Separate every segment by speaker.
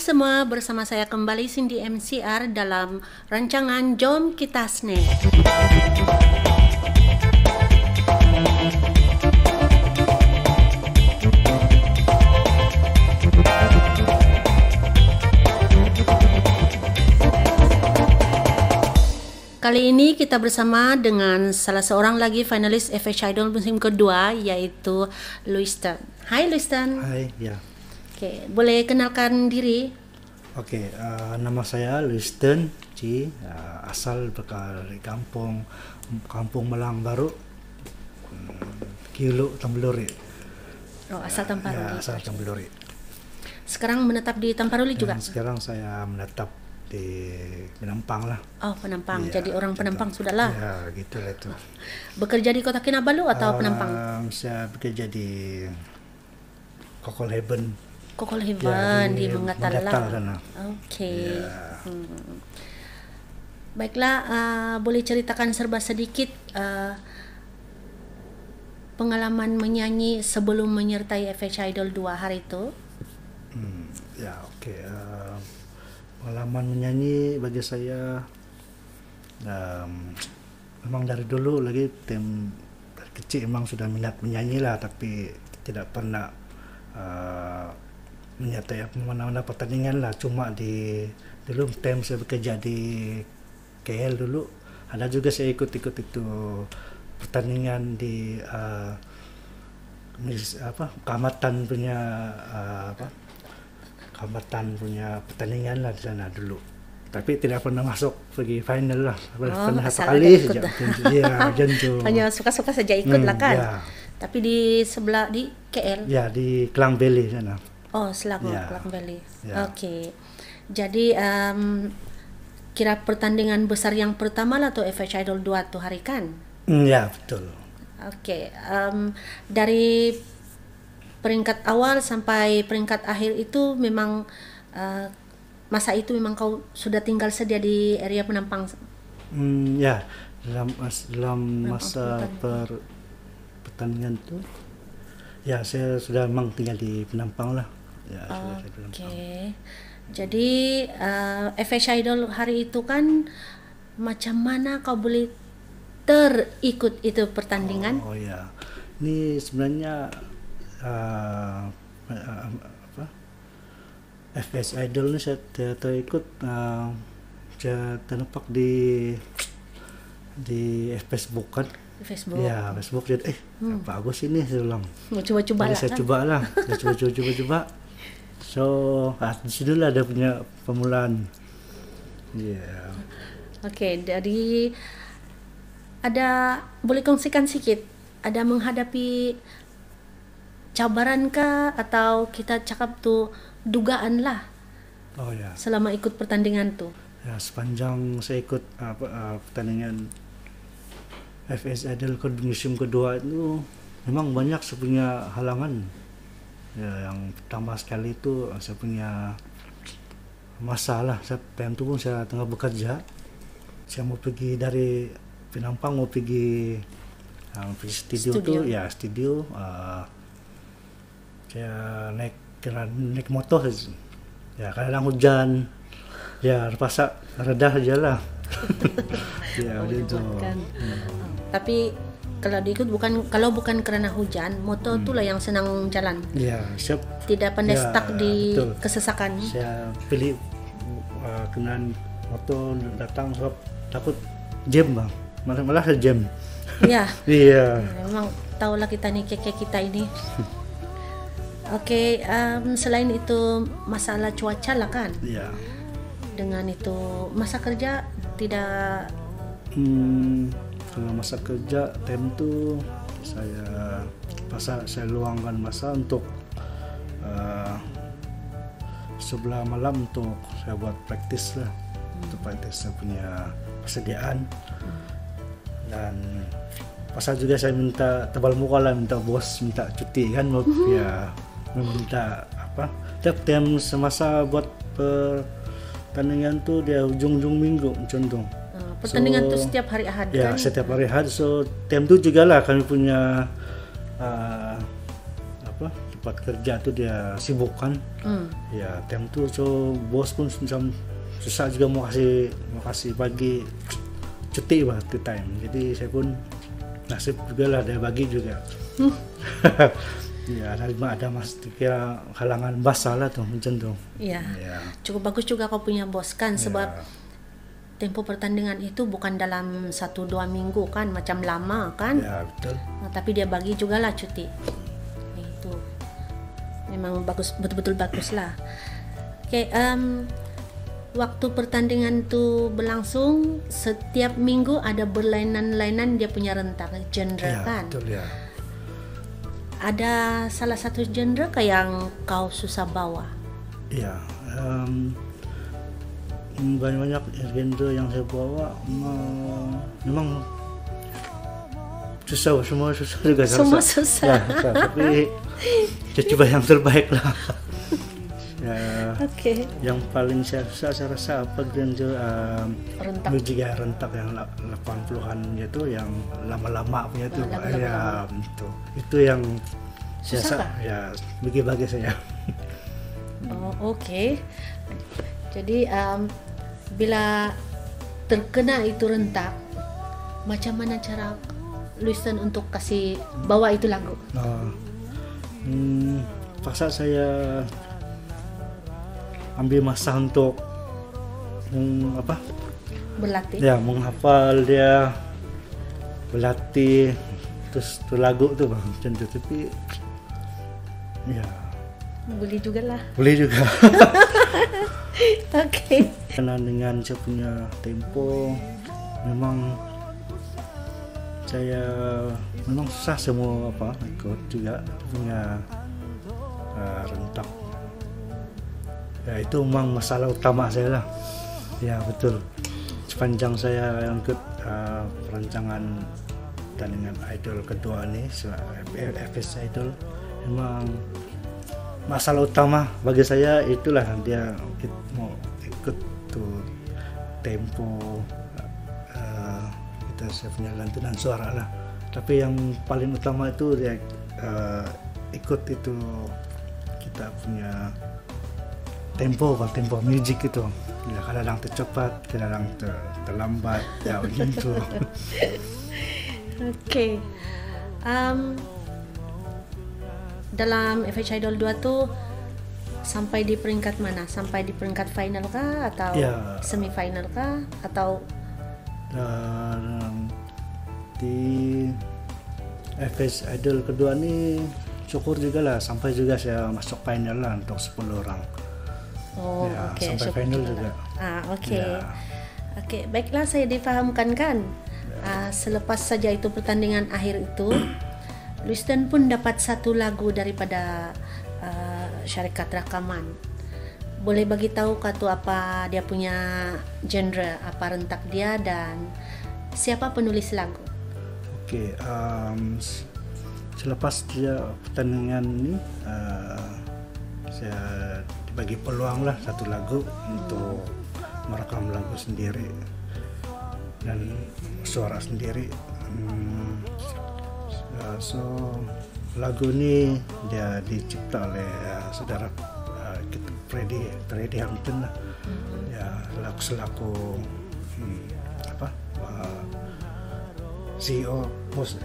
Speaker 1: semua, bersama saya kembali Cindy MCR dalam rancangan Jom Kita Snack. Kali ini kita bersama dengan salah seorang lagi finalis FH Idol musim kedua, yaitu Luiston. Hai Luiston.
Speaker 2: Hai, ya.
Speaker 1: Oke, boleh kenalkan diri?
Speaker 2: Oke, nama saya Luiston Ci, asal dari kampung Malang Baru, Kilo Tambeluri.
Speaker 1: Oh, asal Tamparuli.
Speaker 2: Ya, asal Tambeluri.
Speaker 1: Sekarang menetap di Tamparuli juga?
Speaker 2: Sekarang saya menetap di Penampang lah.
Speaker 1: Oh, Penampang.
Speaker 2: Ya,
Speaker 1: jadi orang
Speaker 2: gitu.
Speaker 1: Penampang sudahlah.
Speaker 2: Ya, gitu lah itu.
Speaker 1: Bekerja di Kota Kinabalu atau Penampang?
Speaker 2: Saya bekerja di Kokol Heaven.
Speaker 1: Kokol Heaven di Manggatalang.
Speaker 2: sana.
Speaker 1: Oke.
Speaker 2: Ya.
Speaker 1: Baiklah, boleh ceritakan serba sedikit pengalaman menyanyi sebelum menyertai FH Idol 2 hari itu?
Speaker 2: Ya, oke. Pengalaman menyanyi bagi saya memang dari dulu lagi dari kecil memang sudah minat menyanyi lah, tapi tidak pernah menyertai mana-mana pertandingan lah. Cuma dulu saya bekerja di KL dulu, ada juga saya ikut-ikut itu pertandingan di kecamatan punya kecamatan punya pertandingan lah di sana dulu, tapi tidak pernah masuk pergi final lah. Pernah satu kali saja. Ya,
Speaker 1: hanya suka-suka saja ikut lah kan.
Speaker 2: Ya.
Speaker 1: Tapi di sebelah di KL.
Speaker 2: Ya, di Klang Valley sana.
Speaker 1: Oh, Selangor,
Speaker 2: Ya.
Speaker 1: Klang Valley.
Speaker 2: Ya.
Speaker 1: Oke. Jadi kira pertandingan besar yang pertama lah tuh FH Idol 2 tuh hari kan?
Speaker 2: Ya, betul.
Speaker 1: Oke. Dari peringkat awal sampai peringkat akhir itu memang masa itu memang kau sudah tinggal sedia di area Penampang?
Speaker 2: Ya, dalam masa pertandingan itu, ya saya sudah memang tinggal di Penampang lah. Ya, sudah di Penampang.
Speaker 1: Oke. Jadi FH Idol hari itu kan macam mana kau boleh terikut itu pertandingan?
Speaker 2: Oh ya, ini sebenarnya FS Idol ini saya terikut, saya ternempak di Facebook kan.
Speaker 1: Facebook.
Speaker 2: Ya, Facebook jadi bagus ini saya bilang.
Speaker 1: Mau coba-coba lah.
Speaker 2: Saya coba lah, saya coba. So, di situ lah ada punya permulaan. Ya.
Speaker 1: Oke, dari boleh kongsikan sedikit, ada menghadapi cabaran kah atau kita cakap tuh dugaan lah?
Speaker 2: Oh ya.
Speaker 1: Selama ikut pertandingan tuh.
Speaker 2: Ya, sepanjang saya ikut pertandingan FS Idol musim kedua itu memang banyak saya punya halangan. Ya, yang pertama sekali itu saya punya masalah. Time itu pun saya tengah bekerja. Saya mau pergi dari Penampang mau pergi studio tuh, ya studio. Saya naik motor, ya kadang hujan, ya terpaksa reda aja lah. Ya gitu.
Speaker 1: Tapi kalau bukan karena hujan, motor itulah yang senang jalan.
Speaker 2: Ya, siap.
Speaker 1: Tidak pandai stuck di
Speaker 2: betul.
Speaker 1: kesesakan.
Speaker 2: Saya pilih kenaan motor datang sebab takut jam bang, malah jam.
Speaker 1: Ya.
Speaker 2: Iya.
Speaker 1: Memang tahulah kita nih keke kita ini. Oke, selain itu masalah cuaca lah kan.
Speaker 2: Iya.
Speaker 1: Dengan itu masa kerja tidak.
Speaker 2: Kalau masa kerja time itu saya luangkan masa untuk sebelah malam untuk saya buat praktis lah, untuk praktis saya punya persediaan. Dan pasal juga saya minta tebal muka lah, minta bos minta cuti kan, ya meminta tiap time semasa buat pertandingan tuh dia ujung minggu contoh.
Speaker 1: Pertandingan tuh setiap hari Ahad
Speaker 2: ya,
Speaker 1: kan?
Speaker 2: Setiap hari Ahad. So time itu juga lah kami punya tempat kerja tuh dia sibuk kan. Ya time tuh so bos pun macam susah juga mau kasih pagi cuti waktu time. Jadi saya pun nasib juga lah dia bagi juga. Ya ada mas kira halangan basah lah tuh macam tuh.
Speaker 1: Iya.
Speaker 2: Ya.
Speaker 1: Cukup bagus juga kau punya bos kan, sebab
Speaker 2: Ya.
Speaker 1: tempo pertandingan itu bukan dalam 1-2 minggu kan, macam lama kan.
Speaker 2: Ya betul.
Speaker 1: Nah, tapi dia bagi juga lah cuti. Itu memang bagus, betul-betul bagus lah. Oke, waktu pertandingan tuh berlangsung, setiap minggu ada berlainan-lainan dia punya rentak genre
Speaker 2: Ya
Speaker 1: kan.
Speaker 2: betul ya.
Speaker 1: Ada salah satu genre yang kau susah bawa?
Speaker 2: Iya, banyak genre yang saya bawa memang susah, semua susah juga.
Speaker 1: Semua susah.
Speaker 2: Ya, susah, tapi saya coba yang terbaik lah. Ya,
Speaker 1: Oke.
Speaker 2: yang paling saya rasa apa genre
Speaker 1: Rentak.
Speaker 2: musik ya rentak yang 80-an gitu, yang lama-lama punya tuh.
Speaker 1: Lagu-lagu
Speaker 2: Ya, itu yang
Speaker 1: Susah
Speaker 2: biasa ya bagi saya.
Speaker 1: Oh, oke. Jadi bila terkena itu rentak, macam mana cara Luisten untuk kasih bawa itu lagu?
Speaker 2: Nah, paksa saya ambil masa untuk
Speaker 1: Berlatih?
Speaker 2: ya menghafal dia, berlatih terus tuh lagu tuh bang macam tu. Tapi ya
Speaker 1: Boleh juga lah.
Speaker 2: boleh juga.
Speaker 1: Oke.
Speaker 2: Karena dengan saya punya tempo memang saya memang susah semua ikut juga punya rentak. Ya itu memang masalah utama saya lah. Ya betul. Sepanjang saya ikut perancangan pertandingan idol kedua nih, FS Idol, memang masalah utama bagi saya itulah dia mau ikut tuh tempo, kita saya punya lantunan suara lah. Tapi yang paling utama itu dia ikut itu kita punya tempo music itu. Ya, kadang tercepat, kadang terlambat, ya begitu.
Speaker 1: Oke. Dalam FH Idol 2 tuh sampai di peringkat mana? Sampai di peringkat final kah atau
Speaker 2: Ya.
Speaker 1: semifinal kah atau
Speaker 2: Dan di FS Idol kedua nih syukur juga lah sampai juga saya masuk final lah untuk 10 orang.
Speaker 1: Oh,
Speaker 2: Ya,
Speaker 1: oke,
Speaker 2: sampai
Speaker 1: syukur
Speaker 2: final
Speaker 1: lah.
Speaker 2: juga.
Speaker 1: Oke.
Speaker 2: Ya.
Speaker 1: Oke, baiklah, saya difahamkan kan. Selepas saja itu pertandingan akhir itu, Luisten pun dapat satu lagu daripada syarikat rakaman. Boleh bagi tahu Katu apa dia punya genre, apa rentak dia dan siapa penulis lagu?
Speaker 2: Oke, selepas dia pertandingan ini saya dibagi peluang lah satu lagu untuk merekam lagu sendiri dan suara sendiri. So lagu ini dia dicipta oleh saudara kita Freddy Hampton lah. Ya selaku CEO bos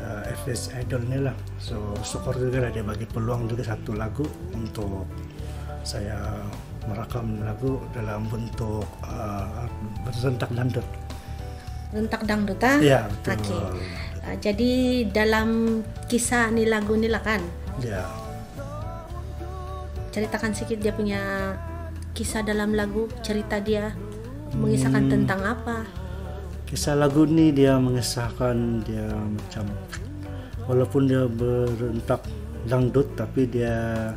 Speaker 2: FS Idol ini lah. So syukur juga lah dia bagi peluang juga satu lagu untuk saya merekam lagu dalam bentuk berrentak dangdut.
Speaker 1: Rentak dangdut ah?
Speaker 2: Ya betul.
Speaker 1: Oke. Jadi dalam kisah nih lagu ini lah kan,
Speaker 2: Ya.
Speaker 1: ceritakan sedikit dia punya kisah dalam lagu, cerita dia mengisahkan tentang apa?
Speaker 2: Kisah lagu ini dia mengisahkan dia macam walaupun dia berentak dangdut tapi dia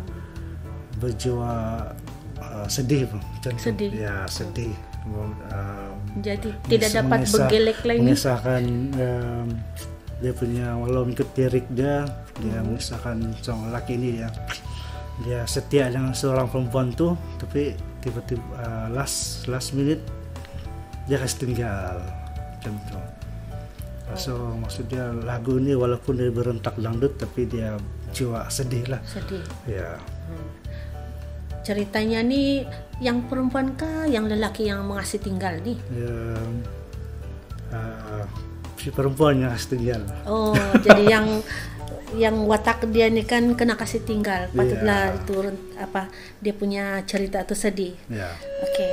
Speaker 2: berjiwa sedih macam tu.
Speaker 1: Sedih.
Speaker 2: Ya sedih.
Speaker 1: Jadi tidak dapat bergelek lagi.
Speaker 2: Mengisahkan dia punya walau ikut lirik dia mengisahkan seorang laki ini dia setia dengan seorang perempuan tuh tapi tiba-tiba last minute dia kasih tinggal macam tu. So maksudnya lagu ini walaupun dia berentak dangdut tapi dia jiwa sedih lah.
Speaker 1: Sedih.
Speaker 2: Ya.
Speaker 1: Ceritanya nih yang perempuan kah, yang lelaki yang mengasih tinggal nih?
Speaker 2: Si perempuannya tinggal.
Speaker 1: Oh, jadi yang watak dia nih kan kena kasih tinggal. Patutlah itu apa dia punya cerita itu sedih.
Speaker 2: Ya.
Speaker 1: Oke.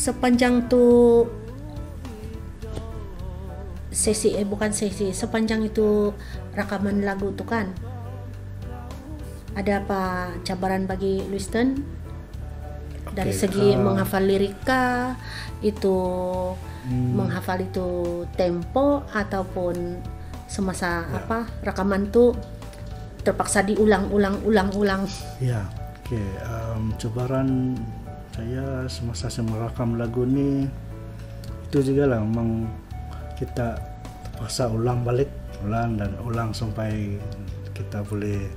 Speaker 1: Sepanjang tuh sepanjang itu rekaman lagu tuh kan ada apa cabaran bagi Luiston dari segi menghafal lirika itu, menghafal itu tempo ataupun semasa apa rekaman tuh terpaksa diulang-ulang.
Speaker 2: Ya, cabaran saya semasa saya merekam lagu ini itu juga lah, memang kita terpaksa ulang sampai kita boleh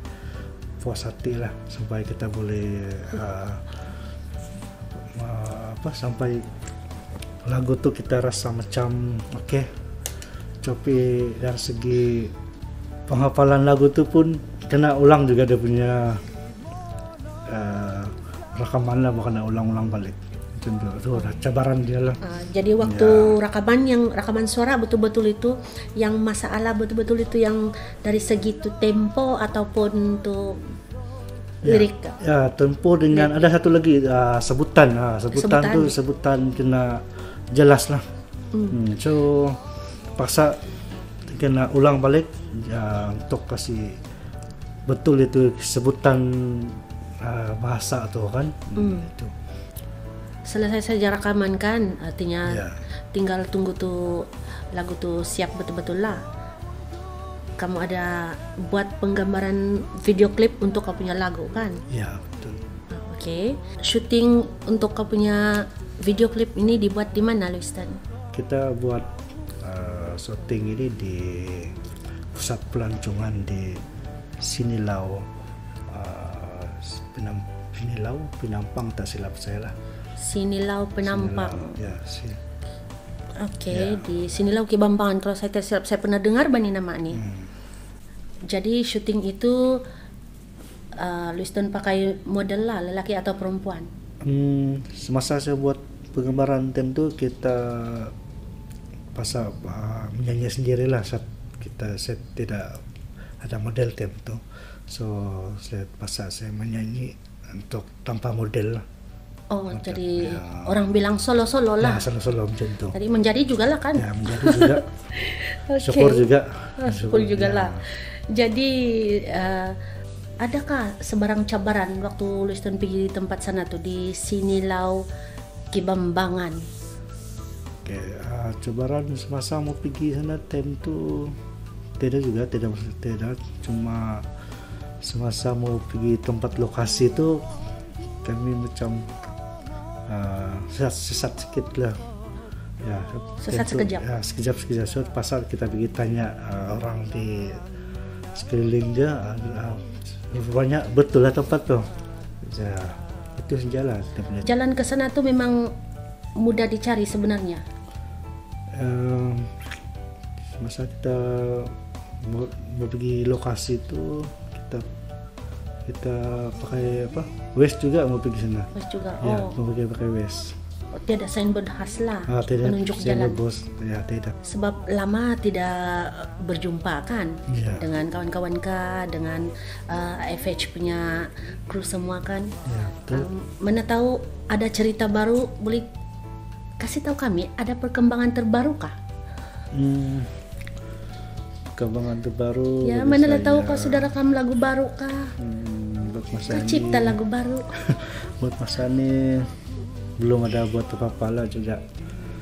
Speaker 2: puas hati lah, sampai kita boleh sampai lagu tuh kita rasa macam tapi dari segi penghafalan lagu tuh pun kena ulang juga, dia punya rekaman lah, bukan ulang balik. Itu cabaran dia lah.
Speaker 1: Jadi waktu rekaman suara betul-betul itu yang masalah betul-betul itu yang dari segi itu tempo ataupun tuh lirik.
Speaker 2: Ya, tempo dengan ada satu lagi sebutan tuh sebutan kena jelas lah. So paksa kena ulang balik untuk kasih betul itu sebutan bahasa tuh kan. Itu.
Speaker 1: Selesai saja rekaman kan, artinya tinggal tunggu tuh lagu tuh siap betul-betul lah. Kamu ada buat penggambaran video klip untuk kau punya lagu kan?
Speaker 2: Ya, betul.
Speaker 1: Oke. Syuting untuk kau punya video klip ini dibuat di mana, Luiston?
Speaker 2: Kita buat syuting ini di pusat pelancongan di Sinilau, Penampang tak silap saya lah.
Speaker 1: Sinilau Penampang.
Speaker 2: Ya,
Speaker 1: di Sinilau Kibambangan. Kalau saya tersilap, saya pernah dengar bani nama nih. Jadi syuting itu Luiston pakai model lah, lelaki atau perempuan?
Speaker 2: Semasa saya buat penggambaran tem tu kita pasal menyanyi sendirilah. Saya tidak ada model tem tuh. So saya pasal saya menyanyi untuk tanpa model lah.
Speaker 1: Oh,
Speaker 2: Macam,
Speaker 1: jadi
Speaker 2: ya.
Speaker 1: orang bilang solo-solo lah.
Speaker 2: Nah, solo-solo macam tu.
Speaker 1: Jadi menjadi juga lah kan.
Speaker 2: Ya, menjadi juga.
Speaker 1: Oke.
Speaker 2: Syukur juga.
Speaker 1: Syukur juga
Speaker 2: Ya.
Speaker 1: lah. Jadi adakah sebarang cabaran waktu Luiston pergi di tempat sana tuh di Sinilau Kibambangan?
Speaker 2: Oke, cabaran semasa mau pergi sana tem tu tidak juga, tidak. Cuma semasa mau pergi tempat lokasi tu kami macam sesat sikit lah. Ya,
Speaker 1: Sesat
Speaker 2: tentu,
Speaker 1: sekejap.
Speaker 2: Ya, sekejap. So, pasal kita pergi tanya orang di sekeliling dia, banyak betul lah tempat tu. Ya, itu sejalan.
Speaker 1: Jalan ke sana tuh memang mudah dicari sebenarnya.
Speaker 2: Masa kita mau pergi lokasi tu kita pakai apa? Waze juga mau pergi sana.
Speaker 1: Terus juga
Speaker 2: Ya, mau pakai Waze.
Speaker 1: tidak signboard khas lah
Speaker 2: Tidak.
Speaker 1: penunjuk
Speaker 2: Saya
Speaker 1: jalan.
Speaker 2: bos. Ya, tidak.
Speaker 1: Sebab lama tidak berjumpa kan
Speaker 2: Ya.
Speaker 1: dengan kawan-kawan kah, dengan FH punya kru semua kan.
Speaker 2: Ya, betul.
Speaker 1: Mana tahu ada cerita baru, boleh kasih tahu kami ada perkembangan terbaru kah?
Speaker 2: Perkembangan terbaru.
Speaker 1: Ya,
Speaker 2: bagi
Speaker 1: mana lah
Speaker 2: saya,
Speaker 1: tahu kau sudah rekam lagu baru kah?
Speaker 2: buat masa
Speaker 1: Kau
Speaker 2: ini,
Speaker 1: cipta lagu baru.
Speaker 2: buat masa ini belum ada buat apa-apa lah juga.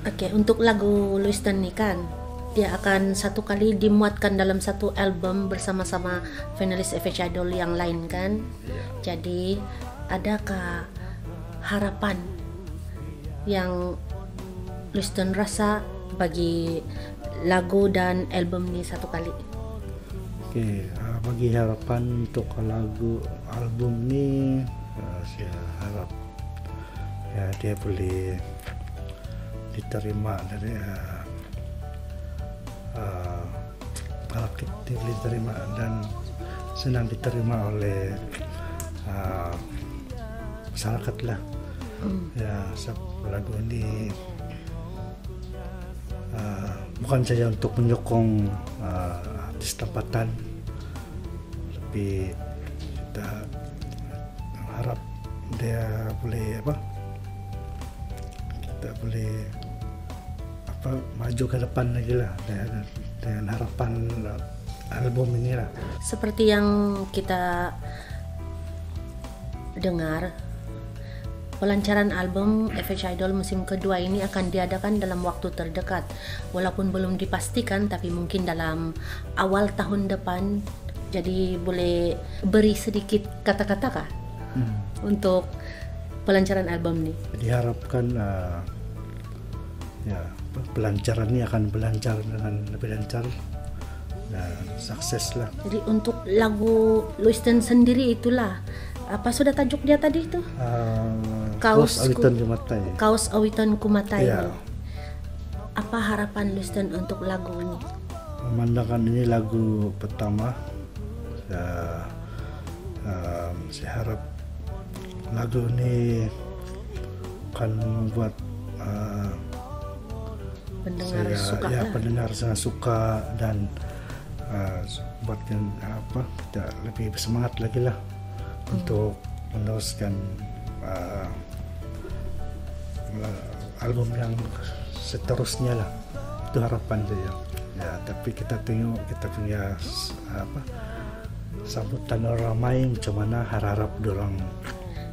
Speaker 1: Oke, untuk lagu Luiston nih kan, dia akan satu kali dimuatkan dalam satu album bersama-sama finalis FH Idol yang lain kan. Jadi, adakah harapan yang Luiston rasa bagi lagu dan album ini satu kali?
Speaker 2: Oke, bagi harapan untuk lagu album ini, saya harap ya dia boleh diterima dari harap dia boleh diterima dan senang diterima oleh masyarakat lah. Ya, lagu ini bukan saja untuk menyokong artis tempatan, tapi kita harap dia boleh kita boleh maju ke depan lagi lah dengan harapan album ini lah.
Speaker 1: Seperti yang kita dengar, pelancaran album FH Idol musim kedua ini akan diadakan dalam waktu terdekat. Walaupun belum dipastikan, tapi mungkin dalam awal tahun depan. Jadi boleh beri sedikit kata-kata kah untuk pelancaran album ini?
Speaker 2: Diharapkan pelancaran ini akan berlancar dengan lebih lancar dan sukses lah.
Speaker 1: Jadi untuk lagu Luiston sendiri itulah, apa sudah tajuk dia tadi itu?
Speaker 2: Kaos Awiton Kumatai.
Speaker 1: Kaos Awiton Kumatai.
Speaker 2: Ya.
Speaker 1: Apa harapan Luiston untuk lagu ini?
Speaker 2: Memandangkan ini lagu pertama, saya harap lagu ini akan membuat
Speaker 1: Pendengar suka lah.
Speaker 2: pendengar sangat suka dan buatkan kita lebih bersemangat lagi lah untuk meneruskan album yang seterusnya lah. Itu harapan saya. Ya, tapi kita tengok kita punya sambutan orang ramai macam mana, harap dorang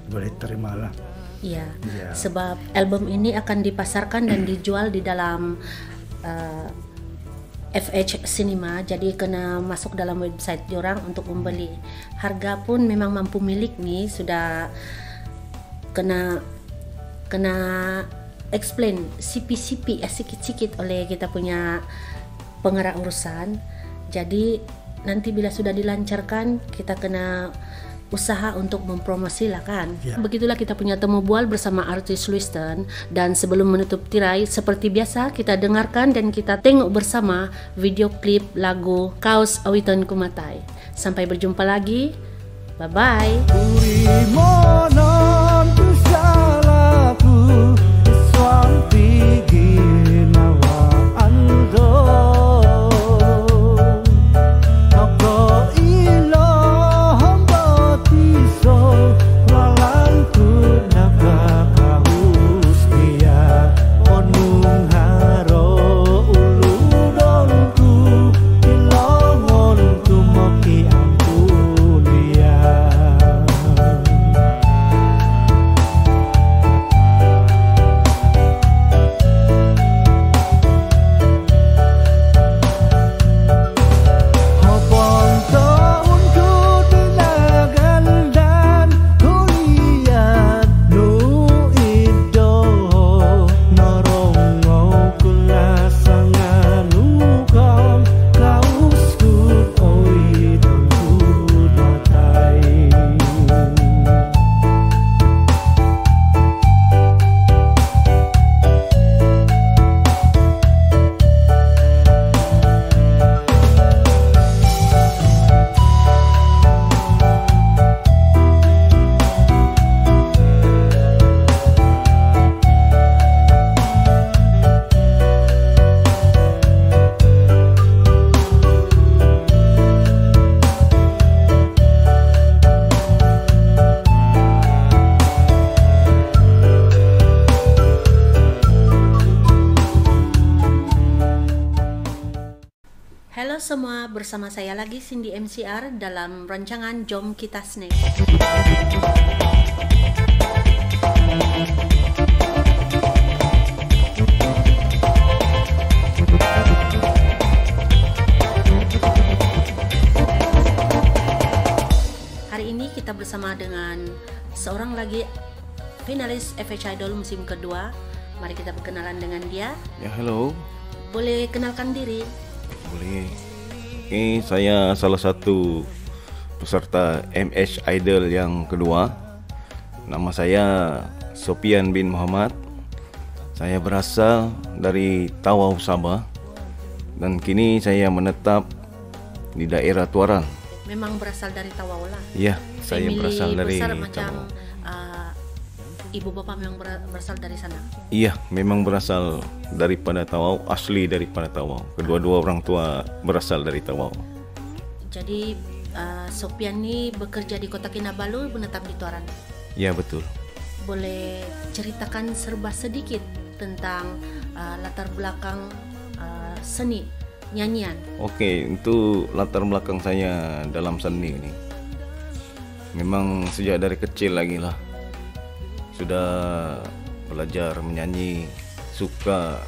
Speaker 2: boleh terima lah.
Speaker 1: Iya,
Speaker 2: Ya.
Speaker 1: sebab album ini akan dipasarkan dan dijual di dalam FH Cinema, jadi kena masuk dalam website diorang untuk membeli. Harga pun memang mampu milik nih, sudah kena explain CP sikit-sikit oleh kita punya pengarah urusan. Jadi nanti bila sudah dilancarkan, kita kena usaha untuk mempromosi lah kan.
Speaker 2: Ya.
Speaker 1: Begitulah kita punya temu bual bersama artis Luiston. Dan sebelum menutup tirai, seperti biasa kita dengarkan dan kita tengok bersama video klip lagu Kaos Awiton Kumatai. Sampai berjumpa lagi. Bye bye. semua, bersama saya lagi Cindy MCR dalam rancangan Jom Kita Snack. Hari ini kita bersama dengan seorang lagi finalis FH Idol musim kedua. Mari kita berkenalan dengan dia.
Speaker 3: Ya, halo.
Speaker 1: Boleh kenalkan diri?
Speaker 3: Boleh. Ini saya salah satu peserta MH Idol yang kedua. Nama saya Sopian bin Muhammad. Saya berasal dari Tawau, Sabah. Dan kini saya menetap di daerah Tuaran.
Speaker 1: Memang berasal dari Tawau lah.
Speaker 3: Iya, saya berasal dari
Speaker 1: besar macam
Speaker 3: Tawau.
Speaker 1: Ibu bapak memang berasal dari sana.
Speaker 3: Iya, memang berasal daripada Tawau, asli daripada Tawau. Kedua-dua orang tua berasal dari Tawau.
Speaker 1: Jadi Sopian ini bekerja di Kota Kinabalu, menetap di Tuaran.
Speaker 3: Iya, betul.
Speaker 1: Boleh ceritakan serba sedikit tentang latar belakang seni nyanyian?
Speaker 3: Oke, untuk latar belakang saya dalam seni ini, memang sejak dari kecil lagi lah sudah belajar menyanyi, suka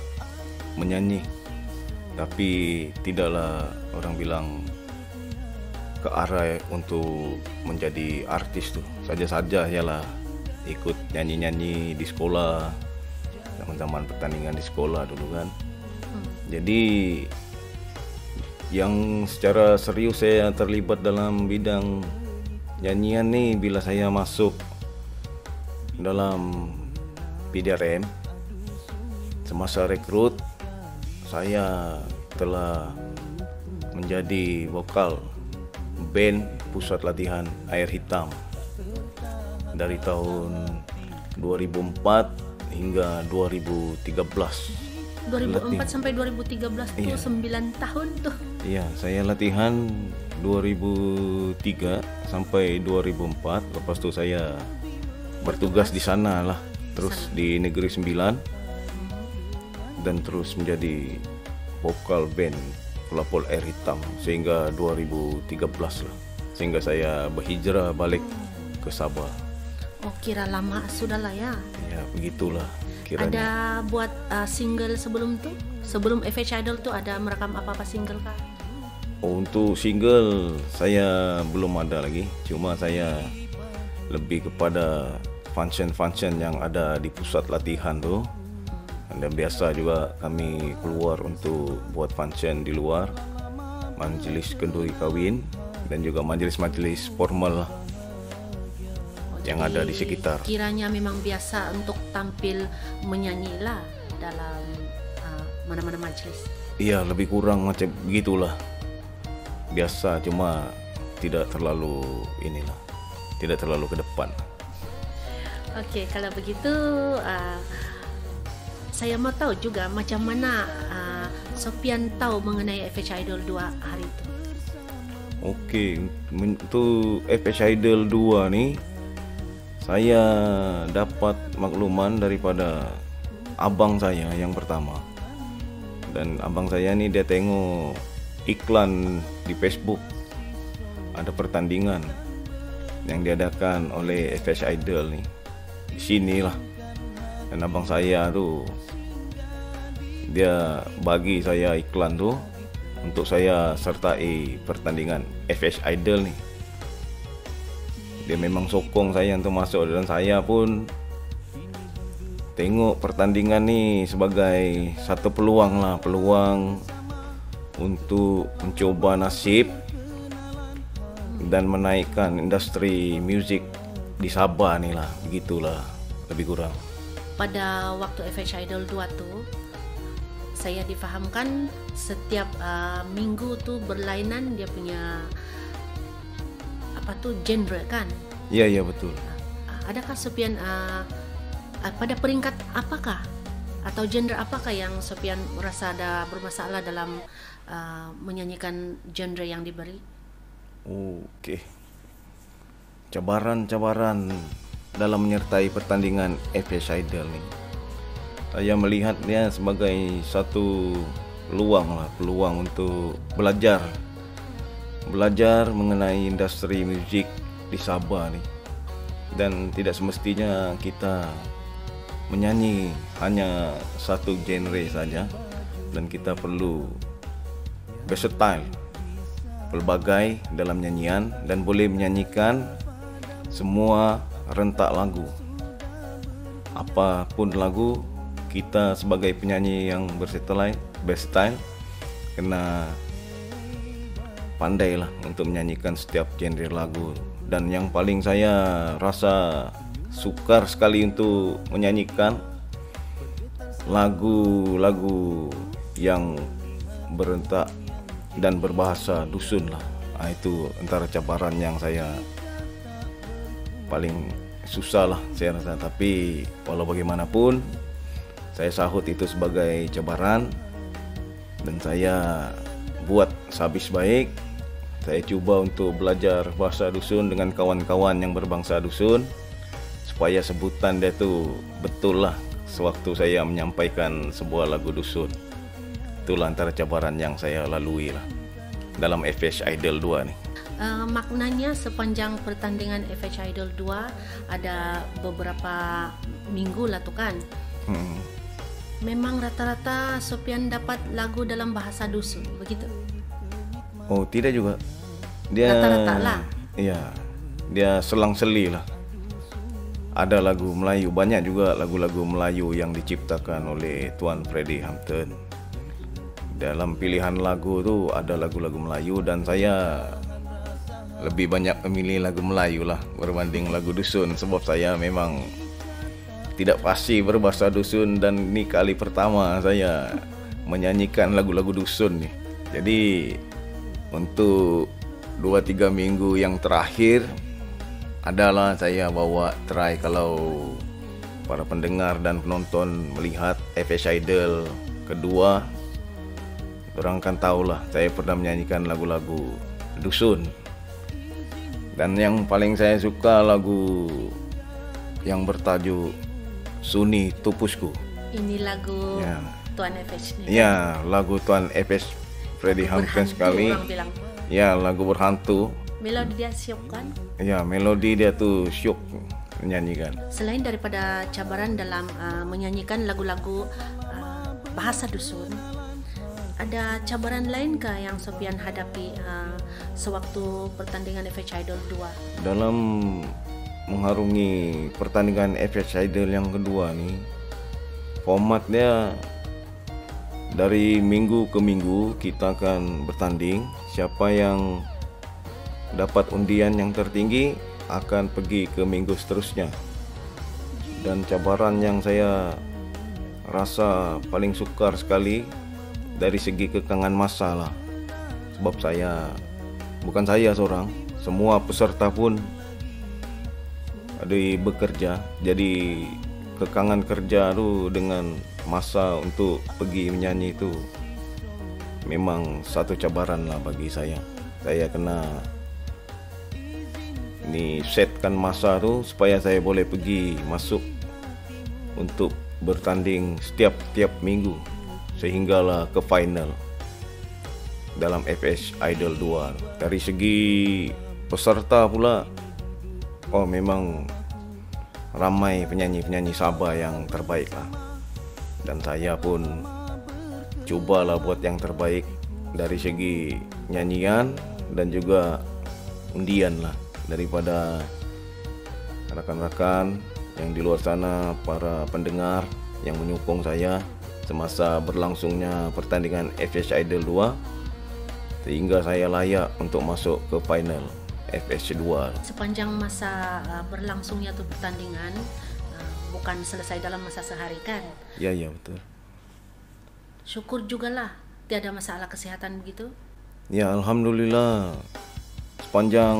Speaker 3: menyanyi, tapi tidaklah orang bilang ke arah untuk menjadi artis tuh. Saja-saja yalah ikut nyanyi-nyanyi di sekolah, zaman-zaman pertandingan di sekolah dulu kan. Jadi yang secara serius saya terlibat dalam bidang nyanyian nih bila saya masuk dalam PDRM. Semasa rekrut saya telah menjadi vokal band Pusat Latihan Air Hitam dari tahun 2004 hingga 2013.
Speaker 1: 2004 sampai 2013 tuh 9 tahun tuh.
Speaker 3: Iya, saya latihan 2003 sampai 2004. Lepas itu saya bertugas di sana lah, terus di Negeri Sembilan, dan terus menjadi vokal band Pelapor Air Hitam sehingga 2013 lah, sehingga saya berhijrah balik ke Sabah.
Speaker 1: Oh, kira lama sudah lah ya.
Speaker 3: Ya, begitulah kiranya.
Speaker 1: Ada buat single sebelum tuh? Sebelum FH Idol tuh ada merekam apa-apa single kah?
Speaker 3: Oh, untuk single saya belum ada lagi, cuma saya lebih kepada function-function yang ada di pusat latihan tuh. Dan biasa juga kami keluar untuk buat function di luar, majelis kenduri kawin dan juga majelis-majelis formal lah yang ada di sekitar.
Speaker 1: Kiranya memang biasa untuk tampil menyanyi lah dalam mana-mana majelis.
Speaker 3: Iya, lebih kurang macam begitulah. Biasa, cuma tidak terlalu inilah, tidak terlalu ke depan.
Speaker 1: Oke, kalau begitu saya mau tahu juga macam mana Sopian tahu mengenai FH Idol 2 hari itu.
Speaker 3: Oke, untuk FH Idol 2 nih saya dapat makluman daripada abang saya yang pertama. Dan abang saya nih dia tengok iklan di Facebook, ada pertandingan yang diadakan oleh FH Idol nih di sini lah. Dan abang saya tuh dia bagi saya iklan tuh untuk saya sertai pertandingan FH Idol nih. Dia memang sokong saya untuk masuk, dan saya pun tengok pertandingan nih sebagai satu peluang lah, peluang untuk mencoba nasib dan menaikkan industri musik di Sabah nih lah, begitulah lebih kurang.
Speaker 1: Pada waktu FH Idol 2 tuh saya difahamkan setiap minggu tuh berlainan dia punya apa tuh genre kan?
Speaker 3: Iya betul.
Speaker 1: Adakah Sopian pada peringkat apakah atau genre apakah yang Sopian merasa ada bermasalah dalam menyanyikan genre yang diberi?
Speaker 3: Oke. Cabaran-cabaran dalam menyertai pertandingan FH Idol nih, saya melihatnya sebagai satu peluang untuk belajar mengenai industri musik di Sabah nih. Dan tidak semestinya kita menyanyi hanya satu genre saja, dan kita perlu versatile, pelbagai dalam nyanyian, dan boleh menyanyikan semua rentak lagu. Apapun lagu, kita sebagai penyanyi yang versatile kena pandailah untuk menyanyikan setiap genre lagu. Dan yang paling saya rasa sukar sekali untuk menyanyikan lagu-lagu yang berentak dan berbahasa dusun lah. Itu antara cabaran yang saya paling susah lah saya rasa. Tapi walau bagaimanapun, saya sahut itu sebagai cabaran, dan saya buat sehabis baik. Saya coba untuk belajar bahasa dusun dengan kawan-kawan yang berbangsa dusun, supaya sebutan dia tu betul lah sewaktu saya menyampaikan sebuah lagu dusun. Itulah antara cabaran yang saya lalui lah dalam FH Idol 2 nih.
Speaker 1: Maknanya sepanjang pertandingan FH Idol 2 ada beberapa minggu lah tu kan. Memang rata-rata Sofian dapat lagu dalam bahasa dusun, begitu?
Speaker 3: Oh, tidak juga. Dia
Speaker 1: Rata-rata lah.
Speaker 3: Iya, dia selang-seli lah. Ada lagu Melayu, banyak juga lagu-lagu Melayu yang diciptakan oleh Tuan Freddy Hampton. Dalam pilihan lagu tu ada lagu-lagu Melayu, dan saya lebih banyak memilih lagu Melayu lah berbanding lagu dusun, sebab saya memang tidak fasih berbahasa dusun, dan ini kali pertama saya menyanyikan lagu-lagu dusun nih. Jadi untuk 2-3 minggu yang terakhir adalah saya bawa try, kalau para pendengar dan penonton melihat FH Idol kedua, orang kan tahulah saya pernah menyanyikan lagu-lagu dusun. Dan yang paling saya suka lagu yang bertajuk Suni Tupusku.
Speaker 1: Ini lagu
Speaker 3: Ya.
Speaker 1: Tuan FH ni.
Speaker 3: Ya, lagu Tuan FH Freddy Hampton
Speaker 1: Berhantu
Speaker 3: sekali.
Speaker 1: orang bilang.
Speaker 3: Ya, lagu berhantu.
Speaker 1: Melodi dia siap kan?
Speaker 3: Ya, melodi dia tuh syuk menyanyikan.
Speaker 1: Selain daripada cabaran dalam menyanyikan lagu-lagu bahasa dusun, ada cabaran lain kah yang Sofian hadapi sewaktu pertandingan FH Idol 2?
Speaker 3: Dalam mengharungi pertandingan FH Idol yang kedua nih, formatnya dari minggu ke minggu kita akan bertanding. Siapa yang dapat undian yang tertinggi akan pergi ke minggu seterusnya. Dan cabaran yang saya rasa paling sukar sekali dari segi kekangan masa lah. Sebab bukan saya seorang, semua peserta pun ada bekerja. Jadi kekangan kerja tu dengan masa untuk pergi menyanyi itu memang satu cabaran lah bagi saya. Saya kena setkan masa tu supaya saya boleh pergi masuk untuk bertanding setiap minggu sehinggalah ke final dalam FH Idol 2. Dari segi peserta pula, memang ramai penyanyi-penyanyi Sabah yang terbaik lah. Dan saya pun cubalah buat yang terbaik dari segi nyanyian dan juga undian lah daripada rakan-rakan yang di luar sana, para pendengar yang menyokong saya semasa berlangsungnya pertandingan FH Idol 2 sehingga saya layak untuk masuk ke final FH 2.
Speaker 1: Sepanjang masa berlangsungnya tu pertandingan, bukan selesai dalam masa sehari kan?
Speaker 3: Ya betul.
Speaker 1: Syukur jugalah tiada masalah kesehatan begitu.
Speaker 3: Ya, alhamdulillah sepanjang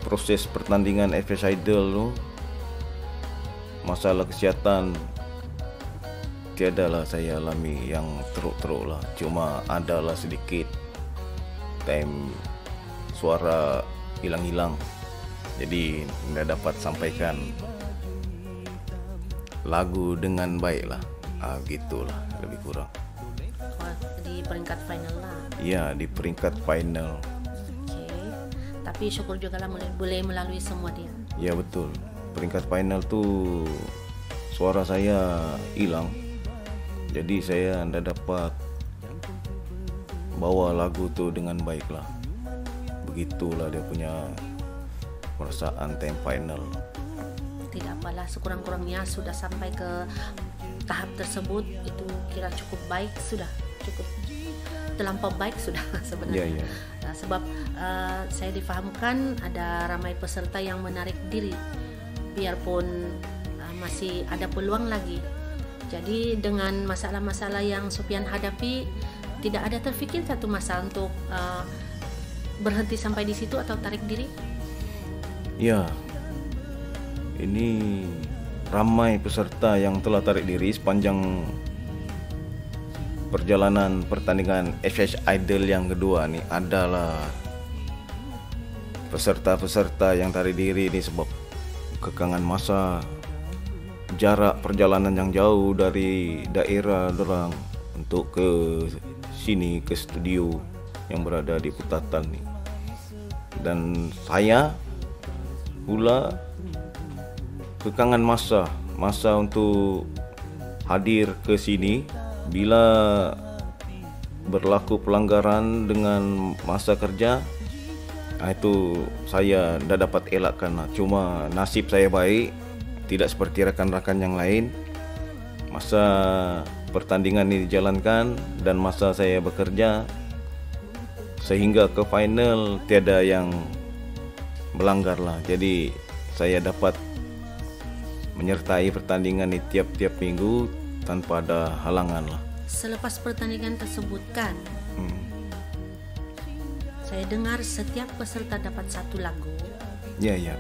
Speaker 3: proses pertandingan FH Idol tu masalah kesihatan tiadalah saya alami yang teruk-teruk lah. Cuma adalah sedikit time suara hilang-hilang, jadi tidak dapat sampaikan lagu dengan baik lah. Gitulah lebih kurang.
Speaker 1: di peringkat final lah.
Speaker 3: Ya, di peringkat final.
Speaker 1: Oke. Tapi syukur juga lah boleh melalui semua dia.
Speaker 3: Ya betul. Peringkat final tuh suara saya hilang. Jadi saya tidak dapat bawa lagu tuh dengan baik lah. Begitulah dia punya perasaan time final.
Speaker 1: Tidak apalah, sekurang-kurangnya sudah sampai ke tahap tersebut, itu kira cukup baik sudah, cukup terlampau baik sudah sebenarnya.
Speaker 3: Ya.
Speaker 1: Sebab saya difahamkan ada ramai peserta yang menarik diri, biarpun masih ada peluang lagi. Jadi dengan masalah-masalah yang Sophian hadapi, tidak ada terfikir satu masa untuk berhenti sampai di situ atau tarik diri?
Speaker 3: Ya, ini ramai peserta yang telah tarik diri sepanjang perjalanan pertandingan FS Idol yang kedua nih. Adalah peserta-peserta yang tarik diri ini sebab kekangan masa, jarak perjalanan yang jauh dari daerah dorang untuk ke sini, ke studio yang berada di Putatan nih. Dan saya pula kekangan masa untuk hadir ke sini bila berlaku pelanggaran dengan masa kerja. Itu saya tidak dapat elakkan lah. Cuma nasib saya baik, tidak seperti rakan-rakan yang lain. Masa pertandingan ini dijalankan dan masa saya bekerja, sehingga ke final tiada yang melanggar lah. Jadi saya dapat menyertai pertandingan di tiap-tiap minggu tanpa ada halangan lah.
Speaker 1: Selepas pertandingan tersebut kan, saya dengar setiap peserta dapat satu lagu.
Speaker 3: Ya.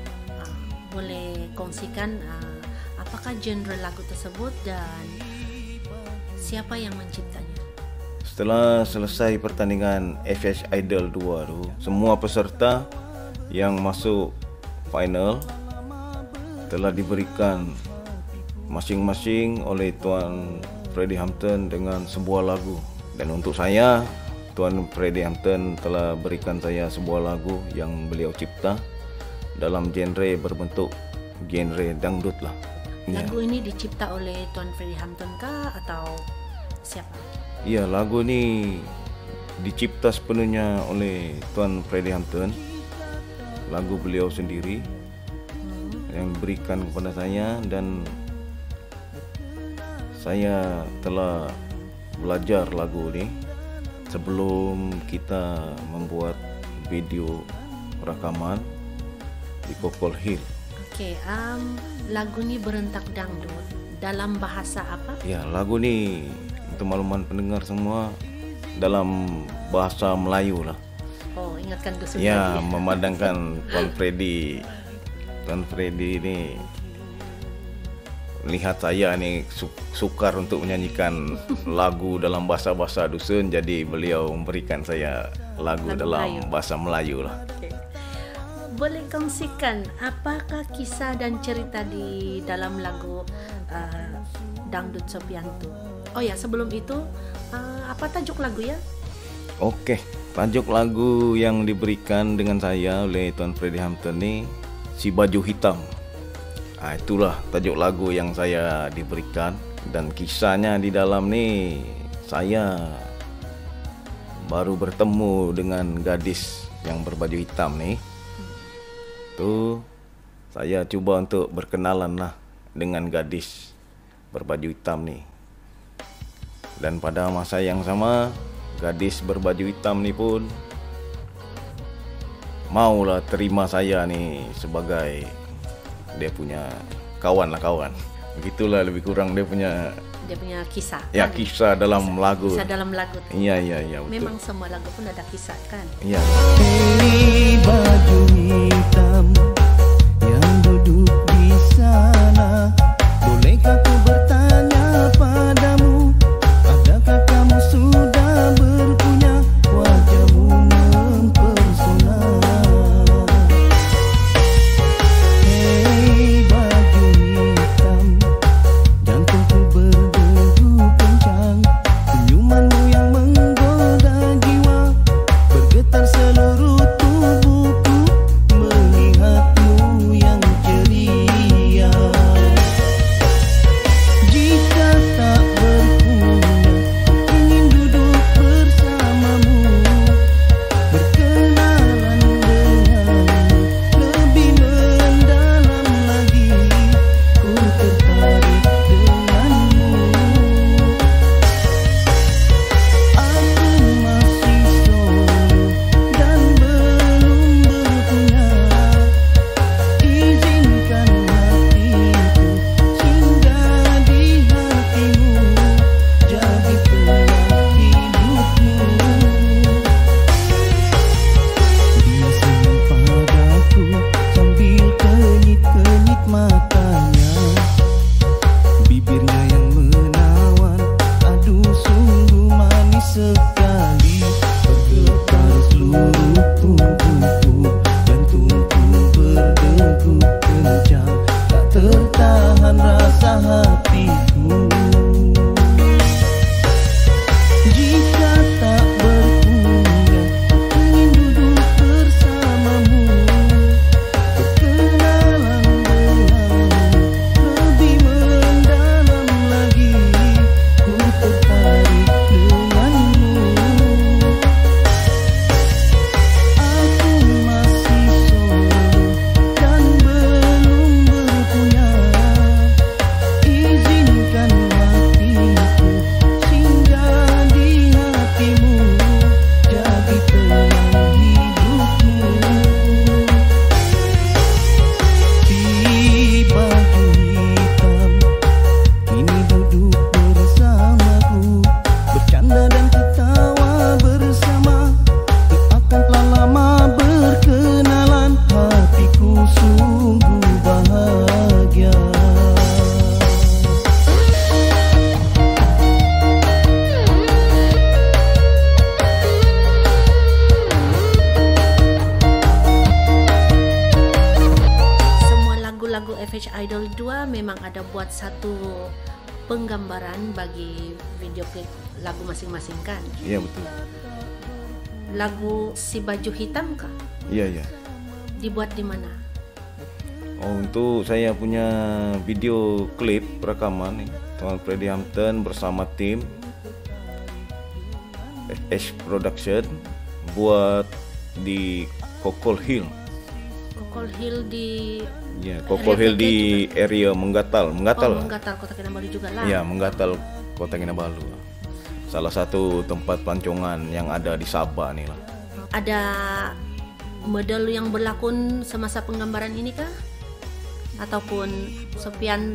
Speaker 1: Boleh kongsikan apakah genre lagu tersebut dan siapa yang menciptanya?
Speaker 3: Setelah selesai pertandingan FS Idol 2 tu, semua peserta yang masuk final telah diberikan masing-masing oleh Tuan Freddie Hampton dengan sebuah lagu. Dan untuk saya, Tuan Freddie Hampton telah berikan saya sebuah lagu yang beliau cipta dalam genre berbentuk genre dangdut lah.
Speaker 1: Lagu ini dicipta oleh Tuan Freddie Hampton kah atau siapa?
Speaker 3: Ya, lagu ini dicipta sepenuhnya oleh Tuan Freddie Hampton. Lagu beliau sendiri yang diberikan kepada saya, dan saya telah belajar lagu ini sebelum kita membuat video rekaman di Kokol Hill.
Speaker 1: Oke, lagu ini berentak dangdut dalam bahasa apa?
Speaker 3: Ya, lagu ini untuk makluman pendengar semua dalam bahasa Melayu lah.
Speaker 1: Oh, ingatkan dusun
Speaker 3: Ya,
Speaker 1: lagi.
Speaker 3: memandangkan Tuan Freddie ini lihat saya nih sukar untuk menyanyikan lagu dalam bahasa-bahasa dusun, jadi beliau memberikan saya lagu dalam
Speaker 1: Melayu.
Speaker 3: bahasa Melayu lah.
Speaker 1: Okay. Boleh kongsikan apakah kisah dan cerita di dalam lagu Dangdut Sophian tu? Oh ya, sebelum itu apa tajuk lagu ya?
Speaker 3: Oke, tajuk lagu yang diberikan dengan saya oleh Tuan Freddie Hampton ni Si Baju Hitam. Itulah tajuk lagu yang saya diberikan, dan kisahnya di dalam ni saya baru bertemu dengan gadis yang berbaju hitam ni. Tu saya cuba untuk berkenalan lah dengan gadis berbaju hitam ni. Dan pada masa yang sama, gadis berbaju hitam ni pun maulah terima saya ni sebagai dia punya kawan lah, kawan. Begitulah lebih kurang dia punya
Speaker 1: kisah.
Speaker 3: Ya,
Speaker 1: kan?
Speaker 3: kisah dalam lagu.
Speaker 1: Kisah dalam lagu.
Speaker 3: Iya, betul.
Speaker 1: Memang semua lagu pun ada kisah kan?
Speaker 3: Iya.
Speaker 4: Hei baju hitam yang duduk di sana, bolehkah ku bertanya padamu, adakah kamu sudah berpunya wajahmu mempesona? Hei baju hitam, jantungku berdegup kencang, senyumanmu yang menggoda
Speaker 1: FH Idol 2 memang ada buat satu penggambaran bagi video klip lagu masing-masing kan.
Speaker 3: Iya betul.
Speaker 1: Lagu Si Baju Hitam kah?
Speaker 3: Iya.
Speaker 1: Dibuat di mana?
Speaker 3: Oh, untuk saya punya video klip rekaman nih, Tuan Freddy Hampton bersama tim FH Production buat di Kokol Hill.
Speaker 1: Kokol Hill di
Speaker 3: Ya, Kokol Hill di area Menggatal.
Speaker 1: Menggatal Kota Kinabalu juga lah.
Speaker 3: Ya, Menggatal Kota Kinabalu. Salah satu tempat pancongan yang ada di Sabah nih lah.
Speaker 1: Ada model yang berlakon semasa penggambaran ini kah? Ataupun Sopian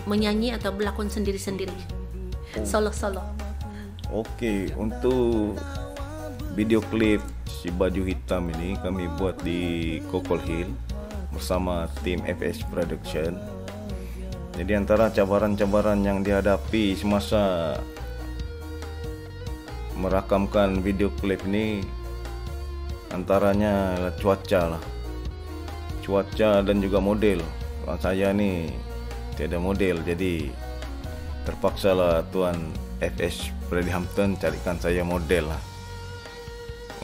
Speaker 1: menyanyi atau berlakon sendiri-sendiri? Solo-solo.
Speaker 3: Oke, untuk video klip Si Baju Hitam ini kami buat di Kokol Hill bersama tim FH Production. Jadi antara cabaran-cabaran yang dihadapi semasa merakamkan video klip ini antaranya cuaca lah. Cuaca dan juga model. Kalau saya nih tiada model, jadi terpaksa lah Tuan FH Freddy Hampton carikan saya model lah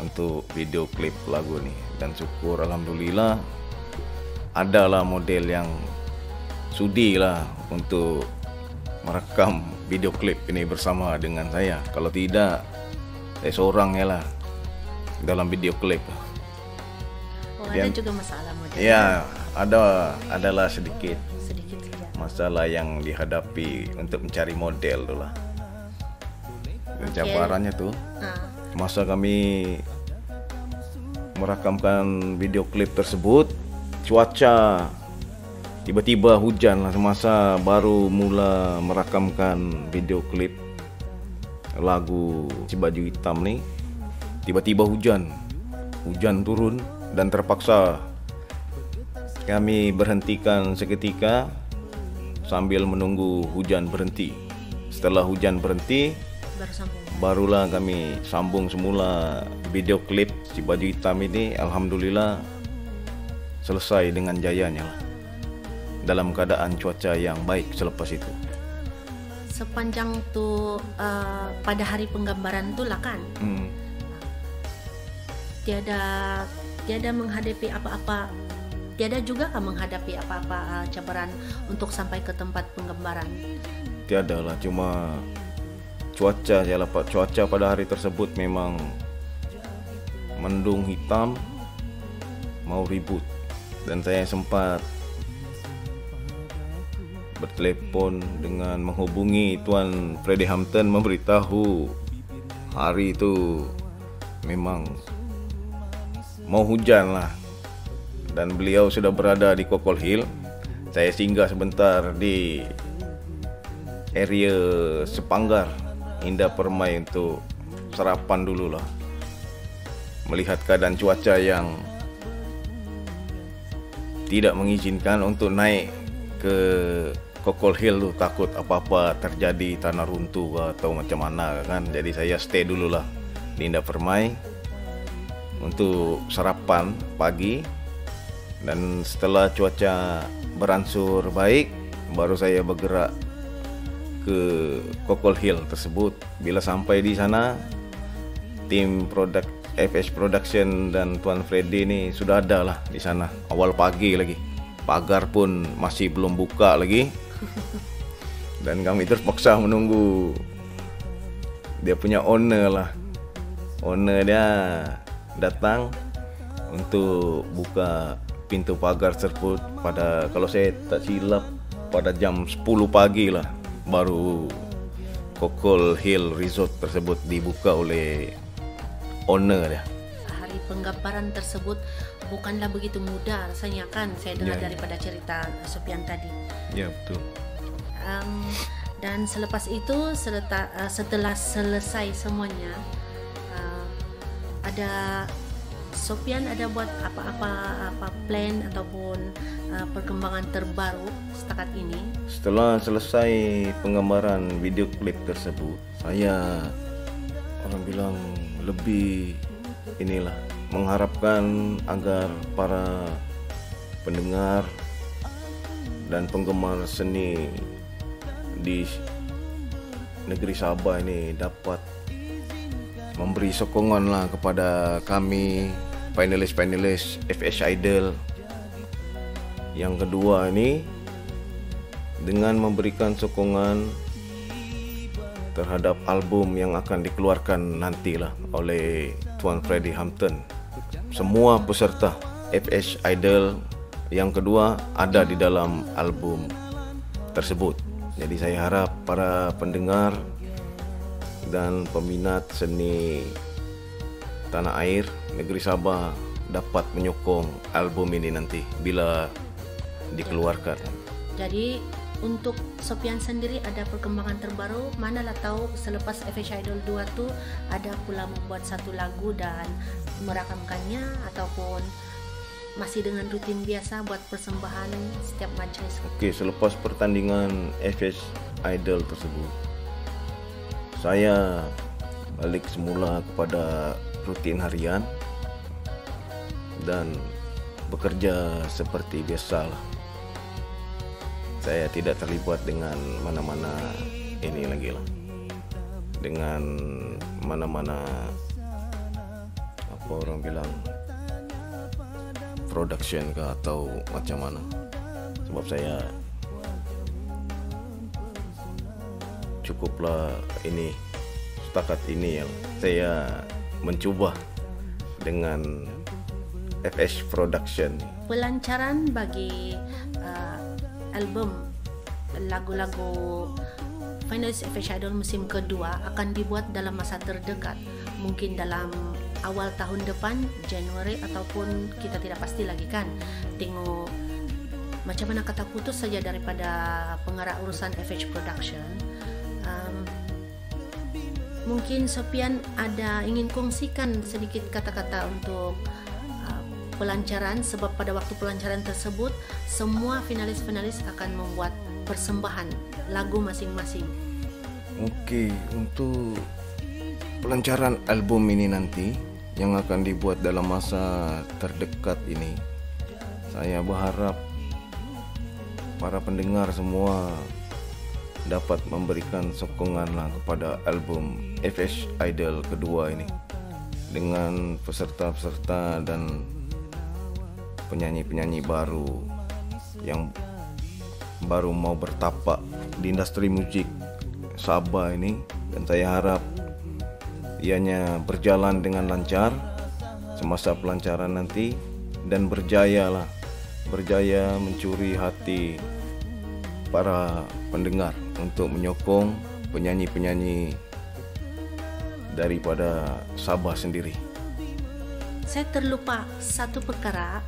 Speaker 3: untuk video klip lagu nih. Dan syukur alhamdulillah adalah model yang sudi lah untuk merekam video klip ini bersama dengan saya. Kalau tidak, saya seorang ya lah dalam video klip.
Speaker 1: Oh, ada juga masalah model.
Speaker 3: Ya, adalah sedikit
Speaker 1: Saja.
Speaker 3: masalah yang dihadapi untuk mencari model tu lah. Dan cabarannya tuh masa kami merakamkan video klip tersebut, cuaca tiba-tiba hujan lah semasa baru mula merakamkan video klip lagu Si Baju Hitam nih. Tiba-tiba hujan turun dan terpaksa kami berhentikan seketika sambil menunggu hujan berhenti. Setelah hujan berhenti, barulah kami sambung semula video klip Si Baju Hitam ini. Alhamdulillah selesai dengan jayanya lah, dalam keadaan cuaca yang baik selepas itu.
Speaker 1: Sepanjang tuh pada hari penggambaran tuh lah kan, tiada menghadapi apa-apa, tiada juga menghadapi apa-apa cabaran untuk sampai ke tempat penggambaran.
Speaker 3: Tiada lah, cuma cuaca ya lah Pak. Cuaca pada hari tersebut memang mendung hitam, mau ribut, dan saya sempat bertelepon dengan menghubungi Tuan Freddy Hampton memberitahu hari itu memang mau hujan lah, dan beliau sudah berada di Kokol Hill. Saya singgah sebentar di area Sepanggar Indah Permai untuk sarapan dulu lah. Melihat keadaan cuaca yang tidak mengizinkan untuk naik ke Kokol Hill tuh, takut apa-apa terjadi, tanah runtuh atau macam mana kan. Jadi saya stay dulu lah di Indah Permai untuk sarapan pagi. Dan setelah cuaca beransur baik, baru saya bergerak ke Kokol Hill tersebut. Bila sampai di sana, tim FH Production dan Tuan Freddy ini sudah ada lah di sana awal pagi lagi. Pagar pun masih belum buka lagi. Dan kami terpaksa menunggu dia punya owner lah. Owner dia datang untuk buka pintu pagar tersebut pada, kalau saya tak silap, pada jam 10 pagi lah baru Kokol Hill Resort tersebut dibuka oleh owner dia.
Speaker 1: Hari penggambaran tersebut bukanlah begitu mudah rasanya kan, saya dengar daripada cerita Sopian tadi.
Speaker 3: Ya betul.
Speaker 1: Dan selepas itu setelah selesai semuanya, ada Sopian ada buat apa plan ataupun perkembangan terbaru setakat ini?
Speaker 3: Setelah selesai penggambaran video klip tersebut, saya orang bilang lebih inilah mengharapkan agar para pendengar dan penggemar seni di negeri Sabah ini dapat memberi sokongan lah kepada kami finalis FH Idol. Yang kedua ini dengan memberikan sokongan terhadap album yang akan dikeluarkan nantilah oleh Tuan Freddie Hampton. Semua peserta FH Idol yang kedua ada di dalam album tersebut. Jadi saya harap para pendengar dan peminat seni tanah air negeri Sabah dapat menyokong album ini nanti bila dikeluarkan.
Speaker 1: Jadi untuk Sopian sendiri ada perkembangan terbaru, manalah tahu selepas FH Idol 2 tuh ada pula membuat satu lagu dan merakamkannya, ataupun masih dengan rutin biasa buat persembahan setiap majlis.
Speaker 3: Oke, selepas pertandingan FH Idol tersebut, saya balik semula kepada rutin harian dan bekerja seperti biasalah. Saya tidak terlibat dengan mana-mana ini lagi lah, dengan mana-mana apa orang bilang production ke atau macam mana. Sebab saya cukuplah ini, setakat ini yang saya mencuba dengan FH Production.
Speaker 1: Pelancaran bagi album lagu-lagu finalis FH Idol musim kedua akan dibuat dalam masa terdekat, mungkin dalam awal tahun depan, Januari, ataupun kita tidak pasti lagi kan. Tengok macam mana kata putus saja daripada pengarah urusan FH Production. Mungkin Sopian ada ingin kongsikan sedikit kata-kata untuk pelancaran, sebab pada waktu pelancaran tersebut semua finalis-finalis akan membuat persembahan lagu masing-masing.
Speaker 3: Oke, untuk pelancaran album ini nanti yang akan dibuat dalam masa terdekat ini, saya berharap para pendengar semua dapat memberikan sokongan lah kepada album FH Idol kedua ini, dengan peserta-peserta dan penyanyi-penyanyi baru yang baru mau bertapak di industri musik Sabah ini. Dan saya harap ianya berjalan dengan lancar semasa pelancaran nanti dan berjaya mencuri hati para pendengar untuk menyokong penyanyi-penyanyi daripada Sabah sendiri.
Speaker 1: Saya terlupa satu perkara,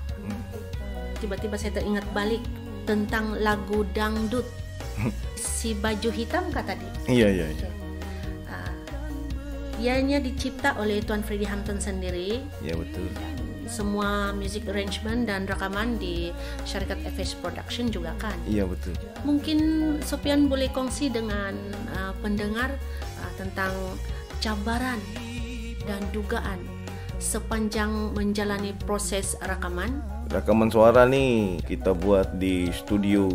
Speaker 1: tiba-tiba saya teringat balik tentang lagu dangdut si baju hitam kah tadi?
Speaker 3: Iya.
Speaker 1: Ianya dicipta oleh Tuan Freddie Hampton sendiri.
Speaker 3: Ya, betul.
Speaker 1: Semua music arrangement dan rekaman di syarikat FH Production juga kan?
Speaker 3: Iya, betul.
Speaker 1: Mungkin Sopian boleh kongsi dengan pendengar tentang cabaran dan dugaan sepanjang menjalani proses rekaman.
Speaker 3: Rekaman suara nih kita buat di studio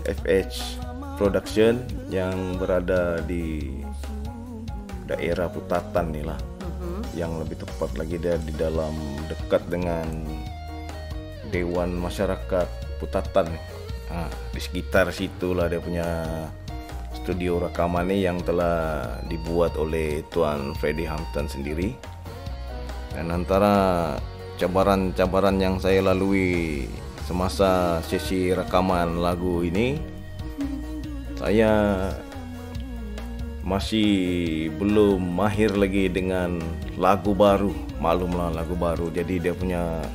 Speaker 3: FH Production yang berada di daerah Putatan nih lah. Yang lebih tepat lagi dia di dalam dekat dengan Dewan Masyarakat Putatan. Di sekitar situlah dia punya studio rekaman nih yang telah dibuat oleh Tuan Freddie Hampton sendiri. Dan antara cabaran-cabaran yang saya lalui semasa sesi rekaman lagu ini, saya masih belum mahir lagi dengan lagu baru. Maklumlah lagu baru, jadi dia punya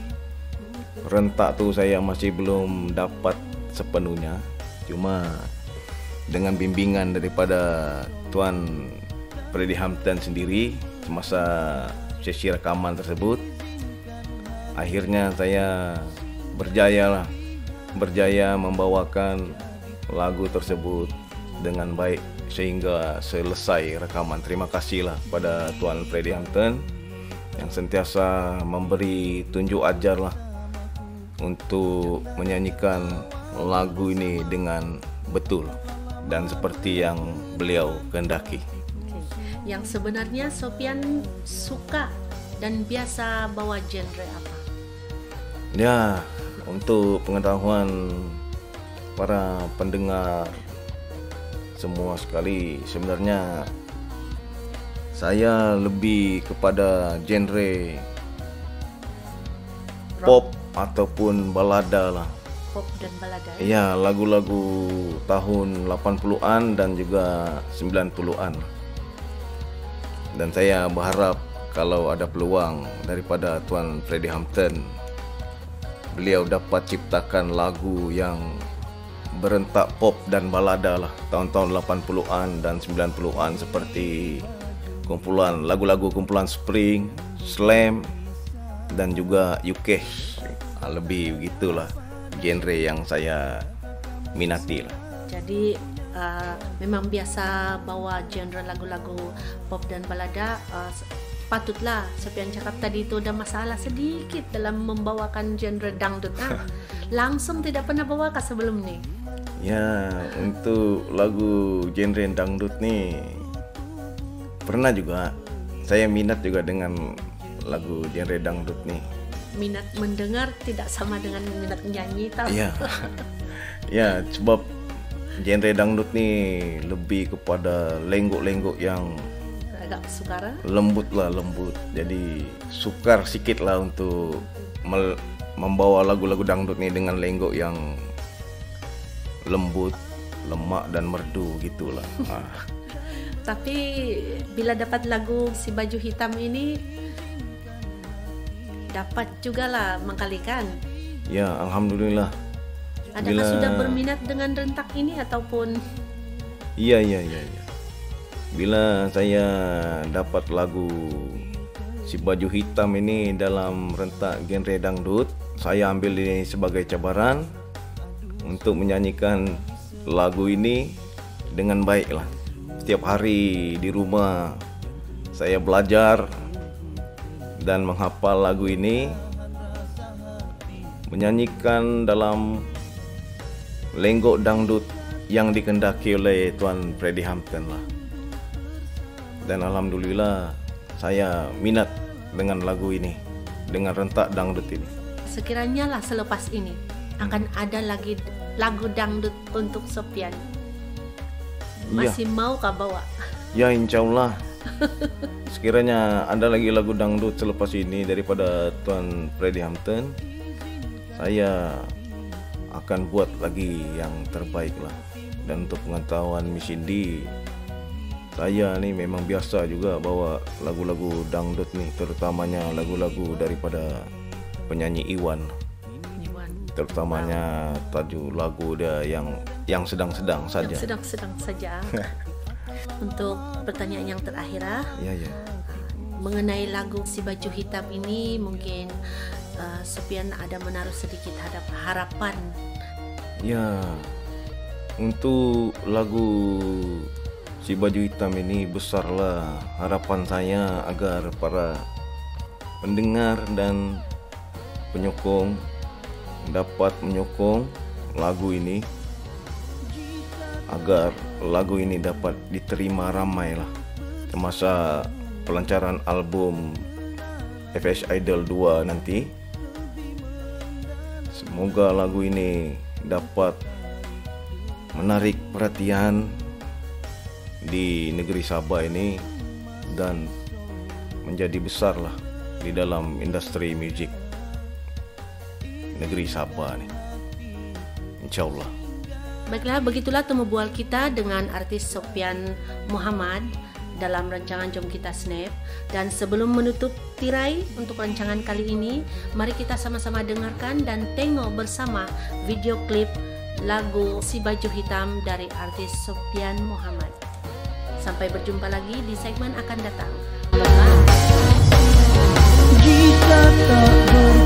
Speaker 3: rentak tuh saya masih belum dapat sepenuhnya. Cuma dengan bimbingan daripada Tuan Freddie Hampton sendiri semasa sesi rekaman tersebut, akhirnya saya berjaya membawakan lagu tersebut dengan baik sehingga selesai rekaman. Terima kasihlah pada Tuan Freddie Hampton yang sentiasa memberi tunjuk ajar lah untuk menyanyikan lagu ini dengan betul dan seperti yang beliau kehendaki.
Speaker 1: Oke. Yang sebenarnya Sopyan suka dan biasa bawa genre apa?
Speaker 3: Ya, untuk pengetahuan para pendengar semua sekali, sebenarnya saya lebih kepada genre pop ataupun balada lah.
Speaker 1: Pop dan balada.
Speaker 3: Ya, lagu-lagu tahun 80-an dan juga 90-an. Dan saya berharap kalau ada peluang daripada Tuan Freddie Hampton, beliau dapat ciptakan lagu yang berentak pop dan balada lah tahun-tahun 80-an dan 90-an, seperti kumpulan lagu-lagu kumpulan Spring, Slam dan juga UK. Lebih begitulah genre yang saya minati lah.
Speaker 1: Jadi memang biasa bawa genre lagu-lagu pop dan balada. Patutlah Sopyan cakap tadi itu ada masalah sedikit dalam membawakan genre dangdut. Langsung tidak pernah bawa kah sebelum ni?
Speaker 3: Ya, untuk lagu genre dangdut nih pernah juga. Saya minat juga dengan lagu genre dangdut nih.
Speaker 1: Minat mendengar tidak sama dengan minat menyanyi, tahu?
Speaker 3: Iya. Ya, sebab genre dangdut nih lebih kepada lenggok-lenggok yang
Speaker 1: Agak sukara.
Speaker 3: lembut. Jadi sukar sikit lah untuk membawa lagu-lagu dangdut nih dengan lenggok yang lembut, lemak dan merdu gitulah.
Speaker 1: Tapi bila dapat lagu Si Baju Hitam ini dapat juga lah mengkalikan.
Speaker 3: Ya, alhamdulillah.
Speaker 1: Adakah sudah berminat dengan rentak ini ataupun?
Speaker 3: Iya. Bila saya dapat lagu Si Baju Hitam ini dalam rentak genre dangdut, saya ambil ini sebagai cabaran untuk menyanyikan lagu ini dengan baik lah. Setiap hari di rumah saya belajar dan menghafal lagu ini, menyanyikan dalam lenggok dangdut yang dikehendaki oleh Tuan Freddie Hampton lah. Dan alhamdulillah saya minat dengan lagu ini, dengan rentak dangdut ini.
Speaker 1: Sekiranya lah selepas ini akan ada lagi lagu dangdut untuk Sopyan, masih maukah bawa?
Speaker 3: Ya, insya Allah. Sekiranya ada lagi lagu dangdut selepas ini daripada Tuan Freddie Hampton, saya akan buat lagi yang terbaik lah. Dan untuk pengetahuan Miss Cindy, saya ni memang biasa juga bawa lagu-lagu dangdut nih, terutamanya lagu-lagu daripada penyanyi Iwan. Terutamanya tajuk lagu dia yang sedang-sedang saja.
Speaker 1: Yang sedang-sedang saja. Untuk pertanyaan yang terakhir,
Speaker 3: Ya.
Speaker 1: mengenai lagu Si Baju Hitam ini, mungkin Sopyan ada menaruh sedikit harapan.
Speaker 3: Ya, untuk lagu Si Baju Hitam ini besarlah harapan saya agar para pendengar dan penyokong dapat menyokong lagu ini, agar lagu ini dapat diterima ramai lah semasa pelancaran album FS Idol 2 nanti. Semoga lagu ini dapat menarik perhatian di negeri Sabah ini dan menjadi besar lah di dalam industri musik negeri Sabah nih, insyaallah.
Speaker 1: Baiklah, begitulah temu bual kita dengan artis Sopyan Muhammad dalam rancangan Jom Kita Snap. Dan sebelum menutup tirai untuk rancangan kali ini, mari kita sama-sama dengarkan dan tengok bersama video klip lagu Si Baju Hitam dari artis Sopyan Muhammad. Sampai berjumpa lagi di segmen akan datang. Bye-bye.
Speaker 4: Jika tak